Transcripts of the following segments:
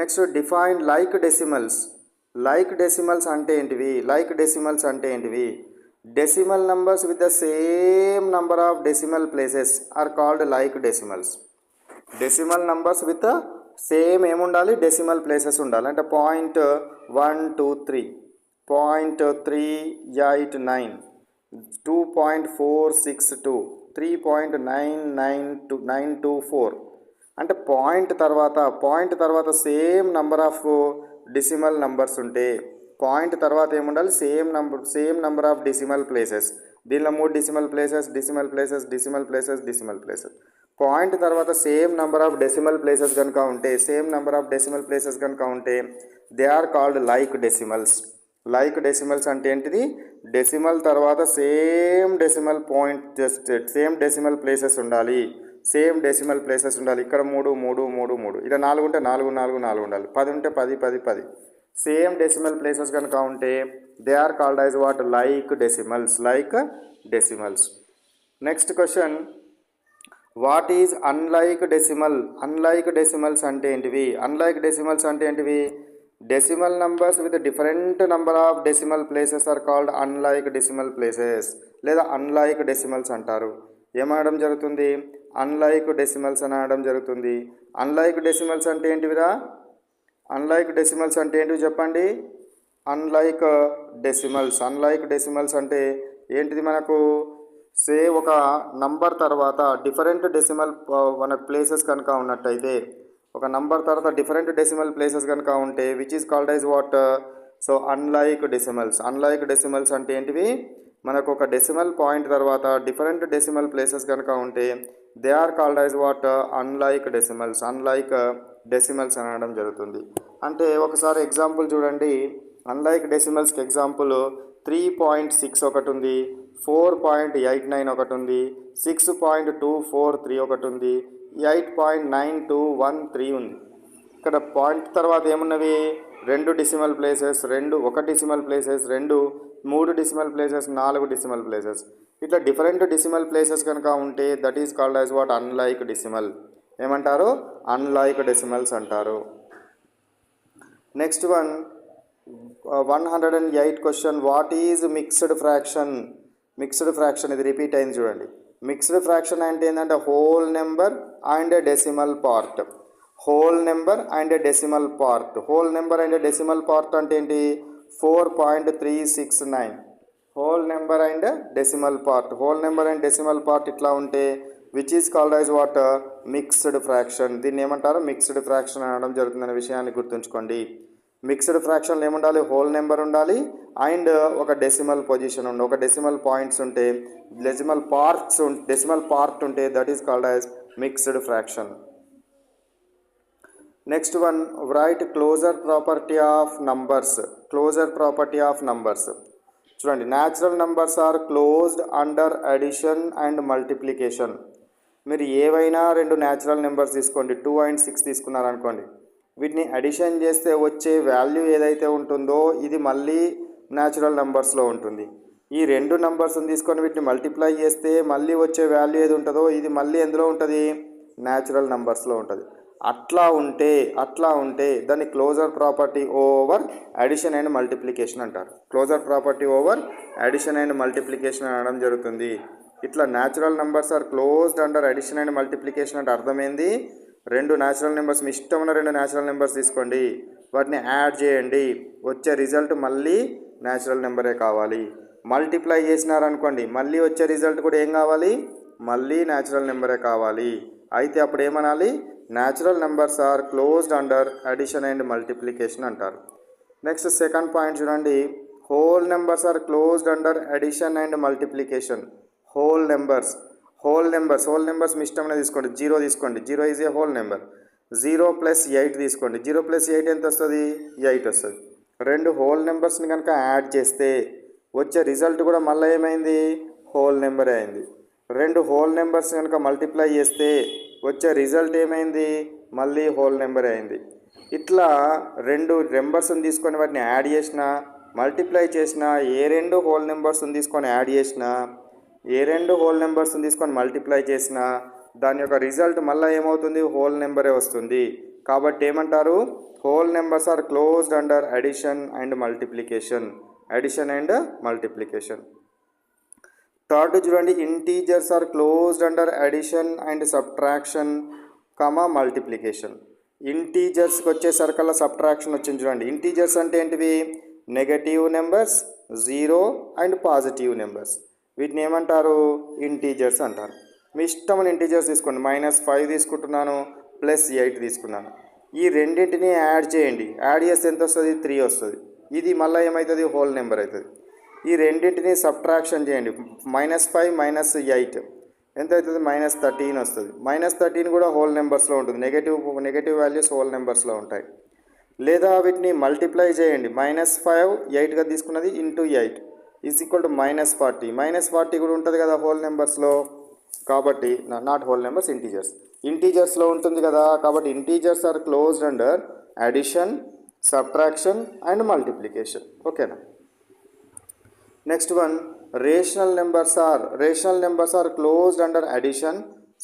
Next define like decimals. Like decimals అంటే ఏంటివి? Like decimals అంటే ఏంటివి? Decimal numbers with the same number of decimal places are called like decimals. Decimal numbers with same ఏముండాలి? Decimal places ఉండాలి. అంటే 0.123, 0.389, 2.462, 3.992, అంటే point తర్వాత same number of decimal numbers ఉంటే పాయింట్ తర్వాత ఏముండాలి? Same number of decimal places. దీనిలో 3 decimal places. Point తర్వాత same number of decimal places కనుక ఉంటే they are called like decimals. Like decimals అంటే ఏంటిది? డెసిమల్ తర్వాత సేమ్ డెసిమల్ ప్లేసెస్ ఉండాలి. ఇక్కడ 3 ఇలా 4 ఉంటే 4 ఉండాలి. 10 ఉంటే 10. సేమ్ డెసిమల్ ప్లేసెస్ కనుక ఉంటే they are called as what? Like decimals. Next question, what is unlike decimal? Unlike decimals అంటే ఏంటివి? Decimal numbers with different number of decimal places are called unlike decimal places, లేదా unlike decimals అంటారు. ఏమనడం జరుగుతుంది? Unlike decimals అని అనడం జరుగుతుంది. Unlike decimals అంటే ఏంటివిరా? అన్లైక్ డెసిమల్స్ అంటే ఏంటివి చెప్పండి? అన్లైక్ డెసిమల్స్ అంటే ఏంటిది? మనకు ఒక నంబర్ తర్వాత డిఫరెంట్ డెసిమల్ మన ప్లేసెస్ కనుక ఉన్నట్టయితే, ఒక నంబర్ తర్వాత డిఫరెంట్ డెసిమల్ ప్లేసెస్ కనుక ఉంటే which is called as what? So unlike decimals అంటే ఏంటివి? మనకు ఒక డెసిమల్ పాయింట్ తర్వాత డిఫరెంట్ డెసిమల్ ప్లేసెస్ కనుక ఉంటే they are called as what? Unlike decimals అనడం జరుగుతుంది. అంటే ఒకసారి ఎగ్జాంపుల్ చూడండి. అన్లైక్ డెసిమల్స్కి ఎగ్జాంపుల్ 3.6 ఒకటి ఉంది, 4.89 ఒకటి ఉంది, 6.243 ఒకటి ఉంది, 8.9213 ఉంది. ఇక్కడ పాయింట్ తర్వాత ఏమున్నవి? 2 decimal places, 1 decimal places, 3 decimal places, 4 decimal places. ఇట్లా డిఫరెంట్ డెసిమల్ ప్లేసెస్ కనుక ఉంటే that is called as what? Unlike decimal. ఏమంటారు? అన్లైక్ డెసిమల్స్ అంటారు. Next one, 108 question, what is mixed fraction? ఇది రిపీట్ అయింది చూడండి. మిక్స్డ్ ఫ్రాక్షన్ అంటే ఏంటంటే whole number and decimal part. Whole number and decimal part అంటే ఏంటి? 4.369. Whole number and decimal part ఇట్లా ఉంటే which is called as what? Mixed fraction. దీన్ని ఏమంటారు? మిక్స్డ్ ఫ్రాక్షన్ అనడం జరుగుతుందనే విషయాన్ని గుర్తుంచుకోండి. మిక్స్డ్ ఫ్రాక్షన్లో ఏముండాలి? హోల్ నెంబర్ ఉండాలి అండ్ ఒక డెసిమల్ పొజిషన్ ఉండాలి. ఒక డెసిమల్ పాయింట్స్ ఉంటే డెసిమల్ పార్ట్ ఉంటే that is called as mixed fraction. Next one, right closure property of numbers. చూడండి, natural numbers are closed under addition and multiplication. మీరు ఏవైనా 2 న్యాచురల్ నెంబర్స్ తీసుకోండి, 2 and 6 తీసుకున్నారనుకోండి. వీటిని అడిషన్ చేస్తే వచ్చే వాల్యూ ఏదైతే ఉంటుందో ఇది మళ్ళీ న్యాచురల్ నెంబర్స్లో ఉంటుంది. ఈ 2 నెంబర్స్ని తీసుకొని వీటిని మల్టిప్లై చేస్తే మళ్ళీ వచ్చే వాల్యూ ఏది ఉంటుందో ఇది మళ్ళీ ఎందులో ఉంటుంది? న్యాచురల్ నెంబర్స్లో ఉంటుంది. అట్లా ఉంటే దాన్ని closure property over addition and multiplication అంటారు. అనడం జరుగుతుంది. ఇట్లా natural numbers are closed under addition and multiplication అంటే అర్థమైంది. 2 న్యాచురల్ నెంబర్స్, మీ ఇష్టం ఉన్న 2 న్యాచురల్ నెంబర్స్ తీసుకోండి, వాటిని యాడ్ చేయండి, వచ్చే రిజల్ట్ మళ్ళీ న్యాచురల్ నెంబరే కావాలి. మల్టిప్లై చేసినారనుకోండి, మళ్ళీ వచ్చే రిజల్ట్ కూడా ఏం కావాలి? మళ్ళీ న్యాచురల్ నెంబరే కావాలి. అయితే అప్పుడు ఏమనాలి? Natural numbers are closed under addition and multiplication అంటారు. నెక్స్ట్ సెకండ్ పాయింట్ చూడండి, whole numbers are closed under addition and multiplication. Whole numbers మీ ఇష్టమైన తీసుకోండి. 0 తీసుకోండి, 0 ఈజ్ ఏ హోల్ నెంబర్. 0 + 8 తీసుకోండి, 0 + 8 ఎంత వస్తుంది? 8 వస్తుంది. 2 హోల్ నెంబర్స్ని కనుక యాడ్ చేస్తే వచ్చే రిజల్ట్ కూడా మళ్ళీ ఏమైంది? హోల్ నెంబరే అయింది. 2 హోల్ నెంబర్స్ కనుక మల్టిప్లై చేస్తే వచ్చే రిజల్ట్ ఏమైంది? మళ్ళీ హోల్ నెంబరే అయింది. ఇట్లా 2 నెంబర్స్ని తీసుకొని వాటిని యాడ్ చేసినా, మల్టిప్లై చేసినా, ఏ 2 హోల్ నెంబర్స్ని తీసుకొని యాడ్ చేసినా, ఏ 2 హోల్ నెంబర్స్ని తీసుకొని మల్టిప్లై చేసినా దాని యొక్క రిజల్ట్ మళ్ళీ ఏమవుతుంది? హోల్ నెంబరే వస్తుంది. కాబట్టి ఏమంటారు? Whole numbers are closed under addition and multiplication. Addition and multiplication. Third చూడండి, integers are closed under addition and subtraction multiplication. ఇంటీజర్స్కి వచ్చేసరికల్లా సబ్ట్రాక్షన్ వచ్చింది చూడండి. ఇంటీజర్స్ అంటే ఏంటివి? Negative numbers, zero and positive numbers. వీటిని ఏమంటారు? ఇంటీజర్స్ అంటారు. మీ ఇష్టమైన ఇంటీజర్స్ తీసుకోండి. -5 తీసుకుంటున్నాను, +8 తీసుకున్నాను. ఈ రెండింటిని యాడ్ చేయండి. యాడ్ చేస్తే ఎంత వస్తుంది? 3 వస్తుంది. ఇది మళ్ళీ ఏమవుతుంది? హోల్ నెంబర్ అవుతుంది. ఈ రెండింటిని సబ్ట్రాక్షన్ చేయండి. -5 -8 ఎంత అవుతుంది? -13 వస్తుంది. -13 కూడా హోల్ నెంబర్స్లో ఉంటుంది. నెగటివ్ వాల్యూస్ హోల్ నెంబర్స్లో ఉంటాయి. లేదా వీటిని మల్టిప్లై చేయండి. -5 8గా తీసుకున్నది ఇంటూ 8 =40. -40 కూడా ఉంటుంది కదా హోల్ నెంబర్స్లో. కాబట్టి నాట్ హోల్ నెంబర్స్, ఇంటీజర్స్. ఇంటీజర్స్లో ఉంటుంది కదా. కాబట్టి integers are closed under addition, subtraction and multiplication. ఓకేనా? Next one, rational numbers are closed under addition,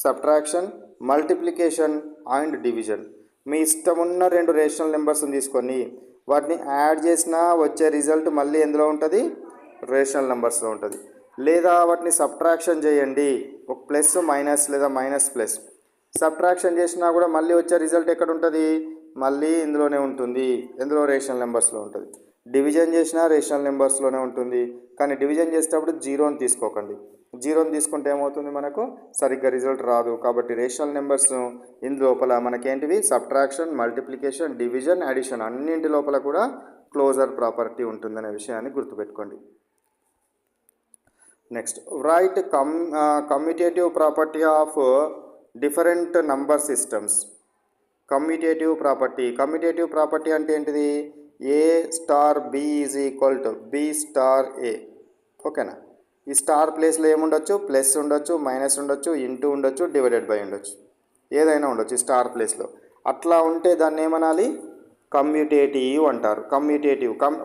subtraction, multiplication and division. మీ ఇష్టం ఉన్న 2 రేషనల్ నెంబర్స్ని తీసుకొని వాటిని యాడ్ చేసినా వచ్చే రిజల్ట్ మళ్ళీ ఎందులో ఉంటుంది? రేషనల్ నెంబర్స్లో ఉంటుంది. లేదా వాటిని సబ్ట్రాక్షన్ చేయండి. ఒక ప్లస్ మైనస్ లేదా మైనస్ ప్లస్ సబ్ట్రాక్షన్ చేసినా కూడా మళ్ళీ వచ్చే రిజల్ట్ ఎక్కడ ఉంటుంది? మళ్ళీ ఇందులోనే ఉంటుంది. ఎందులో? రేషనల్ నెంబర్స్లో ఉంటుంది. డివిజన్ చేసినా రేషనల్ నెంబర్స్లోనే ఉంటుంది. కానీ డివిజన్ చేసేటప్పుడు జీరోని తీసుకోకండి. జీరోని తీసుకుంటే ఏమవుతుంది? మనకు సరిగ్గా రిజల్ట్ రాదు. కాబట్టి రేషనల్ నెంబర్స్ ఇందులోపల మనకేంటివి? సబ్ట్రాక్షన్, మల్టిప్లికేషన్, డివిజన్, అడిషన్ అన్నింటి లోపల కూడా క్లోజర్ ప్రాపర్టీ ఉంటుందనే విషయాన్ని గుర్తుపెట్టుకోండి. Next, right commutative property of different number systems. Commutative property అంటే ఏంటిది? A star B = B star A. ఓకేనా? ఈ స్టార్ ప్లేస్లో ఏముండొచ్చు? ప్లస్ ఉండొచ్చు, మైనస్ ఉండొచ్చు, ఇంటూ ఉండొచ్చు, డివైడెడ్ బై ఉండొచ్చు, ఏదైనా ఉండొచ్చు ఈ స్టార్ ప్లేస్లో. అట్లా ఉంటే దాన్ని ఏమనాలి? కమ్యూటేటివ్ అంటారు.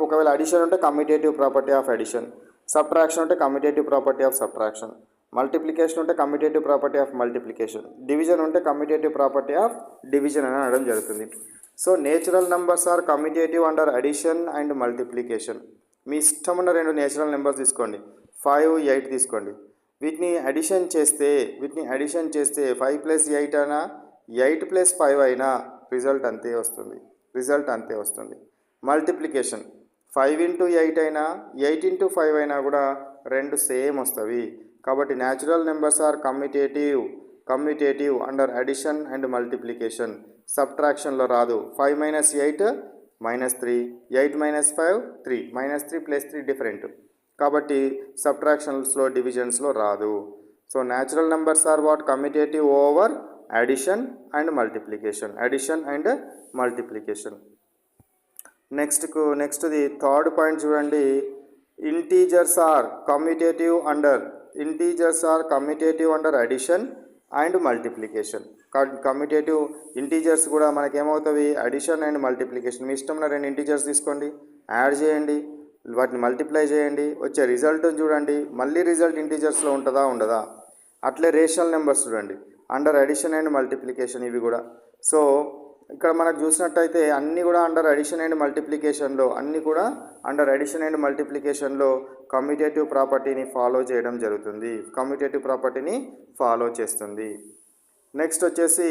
ఒకవేళ అడిషన్ ఉంటే commutative property of addition, subtraction ఉంటే commutative property of subtraction, multiplication ఉంటే commutative property of multiplication, division ఉంటే కమ్యూటేటివ్ ప్రాపర్టీ ఆఫ్ డివిజన్ అని అనడం జరుగుతుంది. So natural numbers are commutative under addition and multiplication. మీ ఇష్టం ఉన్న 2 నేచురల్ నెంబర్స్ తీసుకోండి. 5, 8 తీసుకోండి. వీటిని అడిషన్ చేస్తే 5 + 8 అయినా 8 + 5 అయినా రిజల్ట్ అంతే వస్తుంది. మల్టిప్లికేషన్ 5 × 8 అయినా 8 × 5 అయినా కూడా 2 సేమ్ వస్తాయి. కాబట్టి natural numbers are commutative under addition and multiplication. సబ్ట్రాక్షన్లో రాదు. 5 - 8 -3, 8 - 5 3, -3 + 3 డిఫరెంట్. కాబట్టి సబ్ట్రాక్షన్స్లో, డివిజన్స్లో రాదు. So natural numbers are what? Commutative over addition and multiplication. నెక్స్ట్ది థర్డ్ పాయింట్ చూడండి. Integers are commutative under addition and multiplication. Commutative integers కూడా మనకేమవుతాయి? Addition and multiplication. మీ ఇష్టమైన 2 ఇంటీజర్స్ తీసుకోండి, యాడ్ చేయండి, వాటిని మల్టిప్లై చేయండి, వచ్చే రిజల్ట్ చూడండి. మళ్ళీ రిజల్ట్ ఇంటీజర్స్లో ఉంటుందా ఉండదా? అట్లే రేషనల్ నెంబర్స్ చూడండి, అండర్ అడిషన్ అండ్ మల్టిప్లికేషన్ ఇవి కూడా. సో ఇక్కడ మనకు చూసినట్టయితే అన్నీ కూడా అండర్ అడిషన్ అండ్ మల్టిప్లికేషన్లో కమ్యూటేటివ్ ప్రాపర్టీని ఫాలో చేస్తుంది. నెక్స్ట్ వచ్చేసి